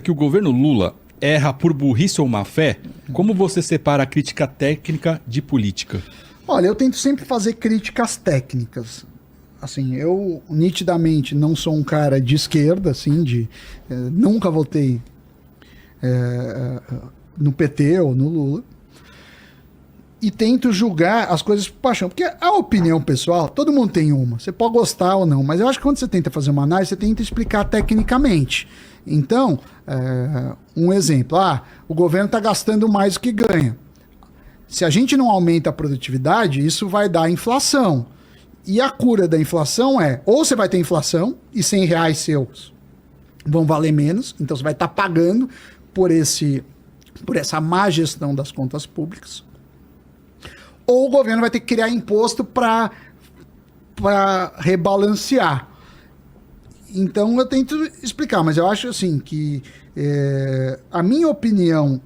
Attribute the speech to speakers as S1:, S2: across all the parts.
S1: que o governo Lula erra por burrice ou má fé, como você separa a crítica técnica de política?
S2: Olha, eu tento sempre fazer críticas técnicas. Assim, eu nitidamente não sou um cara de esquerda, assim, nunca votei no PT ou no Lula. E tento julgar as coisas por paixão. Porque a opinião pessoal, todo mundo tem uma. Você pode gostar ou não, mas eu acho que quando você tenta fazer uma análise, você tenta explicar tecnicamente. Então, um exemplo. O governo está gastando mais do que ganha. Se a gente não aumenta a produtividade, isso vai dar inflação. E a cura da inflação ou você vai ter inflação e R$100 seus vão valer menos, então você vai estar pagando por essa má gestão das contas públicas. Ou o governo vai ter que criar imposto para rebalancear. Então eu tento explicar, mas eu acho assim que a minha opinião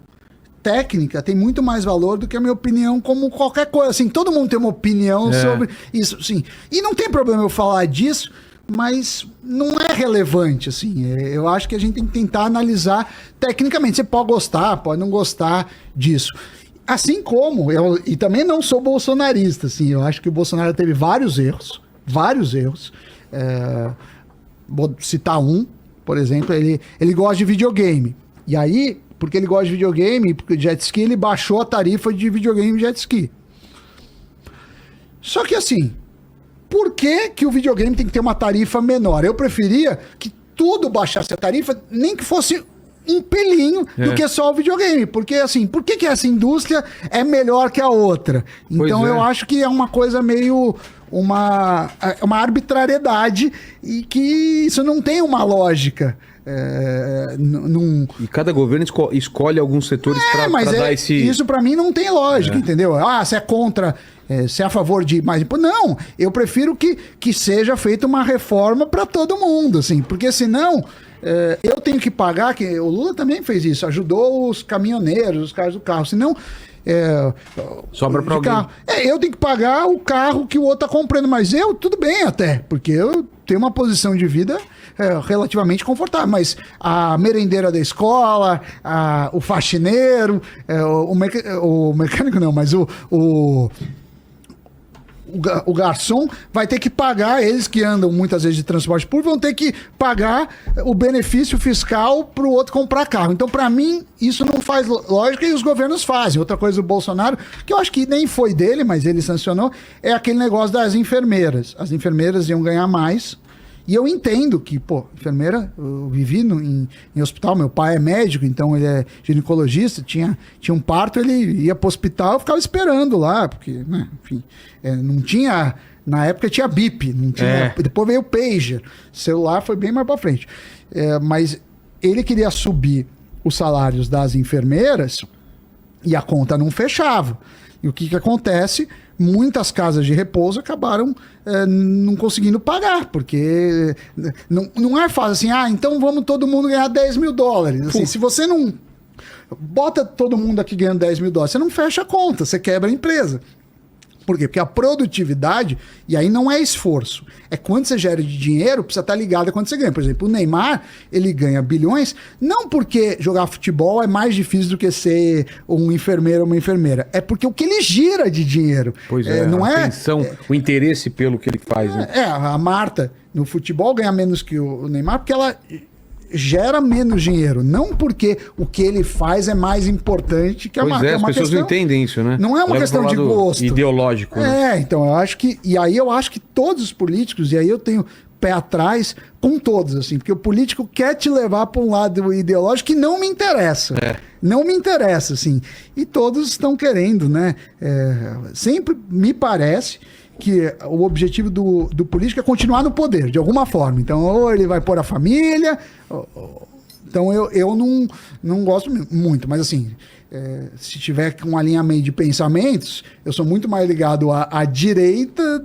S2: técnica tem muito mais valor do que a minha opinião como qualquer coisa. Assim, todo mundo tem uma opinião sobre isso. Sim. E não tem problema eu falar disso, mas não é relevante. Assim. Eu acho que a gente tem que tentar analisar tecnicamente. Você pode gostar, pode não gostar disso. Assim como e também não sou bolsonarista, assim, eu acho que o Bolsonaro teve vários erros. Vou citar um, por exemplo, ele gosta de videogame. E aí, porque ele gosta de videogame, porque o jet ski, ele baixou a tarifa de videogame e jet ski. Só que assim, por que o videogame tem que ter uma tarifa menor? Eu preferia que tudo baixasse a tarifa, nem que fosse um pelinho do que só o videogame. Porque, assim, por que essa indústria é melhor que a outra? Então, eu acho que é uma coisa meio... uma arbitrariedade e que isso não tem uma lógica.
S3: E cada governo escolhe alguns setores para dar esse...
S2: Isso para mim não tem lógica, entendeu? Você é contra... você é a favor de mais imposto? Não, eu prefiro que seja feita uma reforma para todo mundo, assim, porque senão... eu tenho que pagar, que o Lula também fez isso, ajudou os caminhoneiros, os caras do carro, senão...
S3: sobra para alguém.
S2: Eu tenho que pagar o carro que o outro tá comprando, mas tudo bem até, porque eu tenho uma posição de vida relativamente confortável, mas a merendeira da escola, o faxineiro, o mecânico não, mas o garçom vai ter que pagar, eles que andam muitas vezes de transporte público, vão ter que pagar o benefício fiscal para o outro comprar carro. Então, para mim, isso não faz lógica e os governos fazem. Outra coisa do Bolsonaro, que eu acho que nem foi dele, mas ele sancionou, é aquele negócio das enfermeiras. As enfermeiras iam ganhar mais. E eu entendo que, enfermeira, eu vivi em hospital, meu pai é médico, então ele é ginecologista, tinha um parto, ele ia pro hospital, eu ficava esperando lá, porque, né, enfim, não tinha, na época tinha bip, não tinha, depois veio o pager, celular foi bem mais pra frente. Mas ele queria subir os salários das enfermeiras e a conta não fechava. E o que acontece? Muitas casas de repouso acabaram não conseguindo pagar, porque não é fácil assim, então vamos todo mundo ganhar $10 mil. Assim, se você não bota todo mundo aqui ganhando $10 mil, você não fecha a conta, você quebra a empresa. Por quê? Porque a produtividade, e aí não é esforço, é quanto você gera de dinheiro, precisa estar ligado a quanto você ganha. Por exemplo, o Neymar, ele ganha bilhões, não porque jogar futebol é mais difícil do que ser um enfermeiro ou uma enfermeira, é porque o que ele gira de dinheiro.
S3: Pois não a atenção, o interesse pelo que ele faz. Né?
S2: A Marta, no futebol, ganha menos que o Neymar, porque ela gera menos dinheiro, não porque o que ele faz é mais importante que a marca.
S3: As pessoas não entendem isso, né?
S2: Não é uma questão de gosto.
S3: Ideológico. Né?
S2: Então eu acho que... E aí eu acho que todos os políticos, e aí eu tenho pé atrás com todos, assim, porque o político quer te levar para um lado ideológico que não me interessa. Não me interessa, assim. E todos estão querendo, né? Sempre me parece que o objetivo do político é continuar no poder, de alguma forma. Então, ou ele vai pôr a família... Então, eu não gosto muito, mas assim, se tiver um alinhamento de pensamentos, eu sou muito mais ligado à direita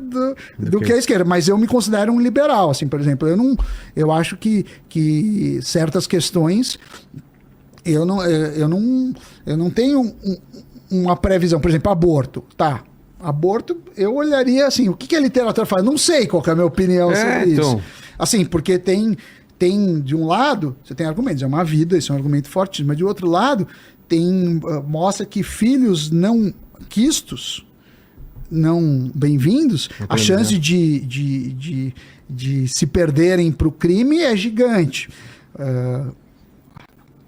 S2: do que à esquerda, mas eu me considero um liberal, assim, por exemplo, eu acho que certas questões eu não tenho uma previsão, por exemplo, aborto, tá? Aborto, eu olharia assim, o que a literatura fala? Não sei qual que é a minha opinião sobre isso. Assim, porque tem tem, de um lado, você tem argumentos, é uma vida, isso é um argumento fortíssimo, mas de outro lado, mostra que filhos não quistos, não bem-vindos, a chance de se perderem para o crime é gigante.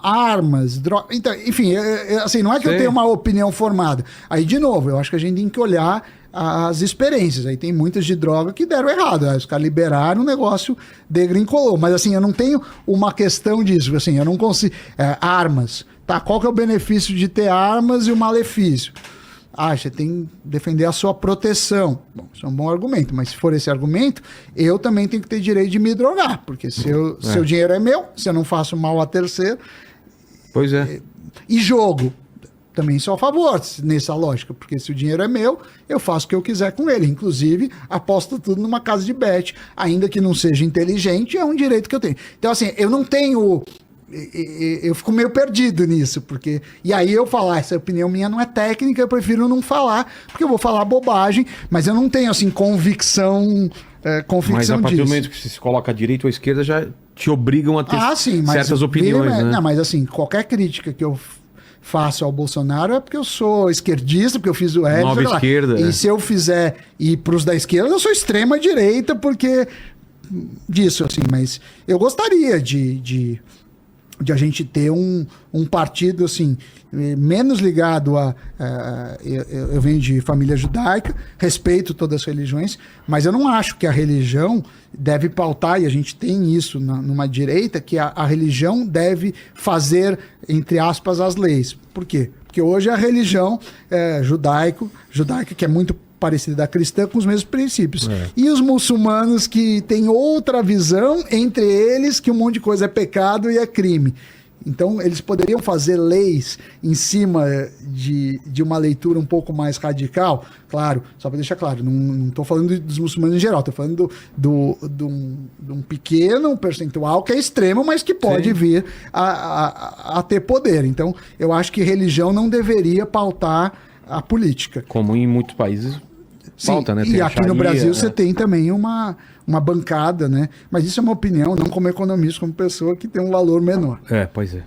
S2: Armas, drogas... Então, enfim, assim, não é que eu tenha uma opinião formada. Aí, de novo, eu acho que a gente tem que olhar as experiências. Aí tem muitas de droga que deram errado. Aí os caras liberaram, o negócio degrincolou. Mas, assim, eu não tenho uma questão disso. Assim, eu não consigo... armas. Tá, qual que é o benefício de ter armas e o malefício? Você tem que defender a sua proteção. Bom, isso é um bom argumento, mas se for esse argumento, eu também tenho que ter direito de me drogar, porque se o dinheiro é meu, se eu não faço mal a terceiro...
S3: Pois é.
S2: E jogo, também sou a favor nessa lógica, porque se o dinheiro é meu, eu faço o que eu quiser com ele. Inclusive, aposto tudo numa casa de bet, ainda que não seja inteligente, é um direito que eu tenho. Então, assim, eu não tenho... Eu fico meio perdido nisso, porque... E aí eu falar, essa opinião minha não é técnica, eu prefiro não falar, porque eu vou falar bobagem, mas eu não tenho, assim, convicção
S3: Mas a partir
S2: disso.
S3: do momento que você se coloca à direita ou à esquerda, já te obrigam a ter
S2: Sim, mas
S3: certas opiniões, né?
S2: Não, mas assim, qualquer crítica que eu faço ao Bolsonaro é porque eu sou esquerdista, porque eu fiz o L.
S3: Nova esquerda.
S2: E se eu fizer ir pros da esquerda, eu sou extrema direita, porque disso, assim, mas eu gostaria de a gente ter um partido assim menos ligado eu venho de família judaica, respeito todas as religiões, mas eu não acho que a religião deve pautar, e a gente tem isso numa direita, que a religião deve fazer, entre aspas, as leis. Por quê? Porque hoje a religião judaica, que é muito parecida da cristã, com os mesmos princípios. E os muçulmanos que têm outra visão, entre eles que um monte de coisa é pecado e é crime. Então, eles poderiam fazer leis em cima de uma leitura um pouco mais radical. Claro, só para deixar claro, não estou falando dos muçulmanos em geral, estou falando de um pequeno percentual que é extremo, mas que pode vir a ter poder. Então, eu acho que religião não deveria pautar a política.
S3: Como em muitos países pauta, né?
S2: E aqui no Brasil você tem também uma bancada, né? Mas isso é uma opinião, não como economista, como pessoa que tem um valor menor.
S3: Pois é.